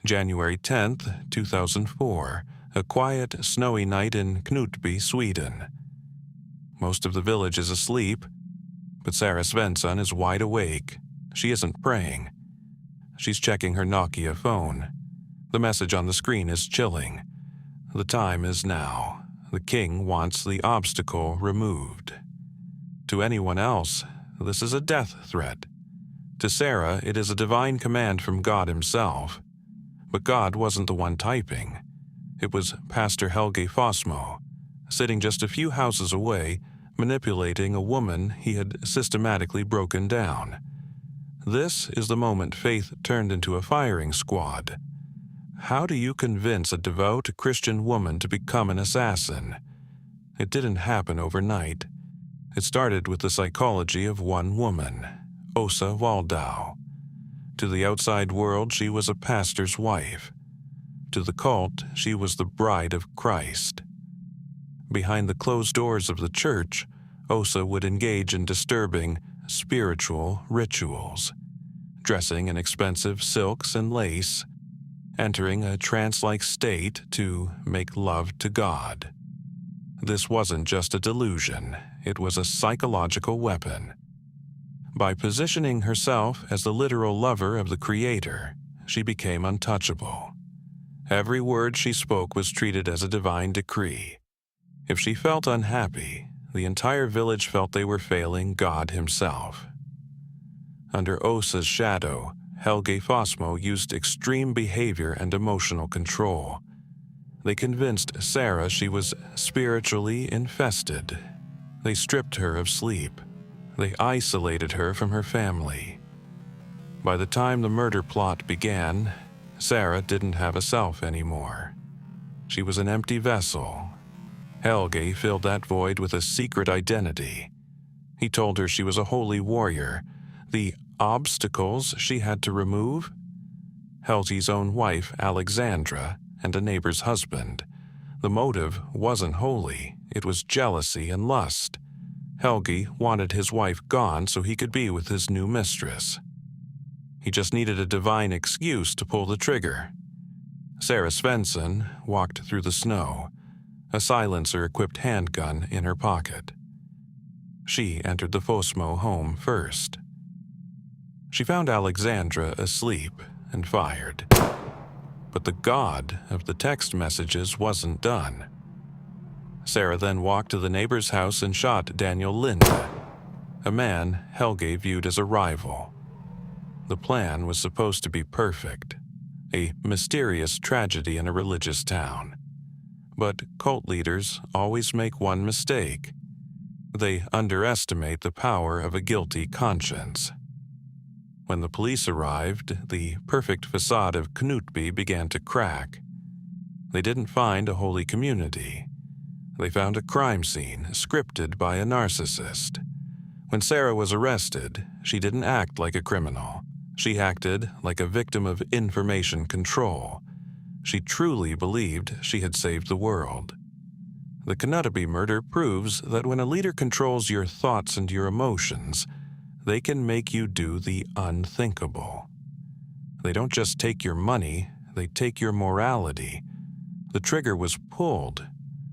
January 10th, 2004, a quiet, snowy night in Knutby, Sweden. Most of the village is asleep, but Sara Svensson is wide awake. She isn't praying. She's checking her Nokia phone. The message on the screen is chilling. The time is now. The king wants the obstacle removed. To anyone else, this is a death threat. To Sara, it is a divine command from God himself. But God wasn't the one typing. It was Pastor Helge Fossmo, sitting just a few houses away, manipulating a woman he had systematically broken down. This is the moment faith turned into a firing squad. How do you convince a devout Christian woman to become an assassin? It didn't happen overnight. It started with the psychology of one woman, Åsa Waldau. To the outside world, she was a pastor's wife. To the cult, she was the bride of Christ. Behind the closed doors of the church, Åsa would engage in disturbing spiritual rituals, dressing in expensive silks and lace, entering a trance-like state to make love to God. This wasn't just a delusion, it was a psychological weapon. By positioning herself as the literal lover of the Creator, she became untouchable. Every word she spoke was treated as a divine decree. If she felt unhappy, the entire village felt they were failing God himself. Under Åsa's shadow, Helge Fossmo used extreme behavior and emotional control. They convinced Sara she was spiritually infested. They stripped her of sleep. They isolated her from her family. By the time the murder plot began, Sara didn't have a self anymore. She was an empty vessel. Helge filled that void with a secret identity. He told her she was a holy warrior. The obstacles she had to remove? Helge's own wife, Alexandra, and a neighbor's husband. The motive wasn't holy, it was jealousy and lust. Helge wanted his wife gone so he could be with his new mistress. He just needed a divine excuse to pull the trigger. Sara Svensson walked through the snow, a silencer-equipped handgun in her pocket. She entered the Fossmo home first. She found Alexandra asleep and fired. But the God of the text messages wasn't done. Sara then walked to the neighbor's house and shot Daniel Linde, a man Helge viewed as a rival. The plan was supposed to be perfect, a mysterious tragedy in a religious town. But cult leaders always make one mistake. They underestimate the power of a guilty conscience. When the police arrived, the perfect facade of Knutby began to crack. They didn't find a holy community. They found a crime scene scripted by a narcissist. When Sara was arrested, she didn't act like a criminal. She acted like a victim of information control. She truly believed she had saved the world. The Knutby murder proves that when a leader controls your thoughts and your emotions, they can make you do the unthinkable. They don't just take your money, they take your morality. The trigger was pulled,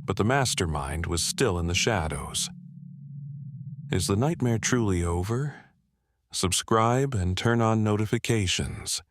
but the mastermind was still in the shadows. Is the nightmare truly over? Subscribe and turn on notifications.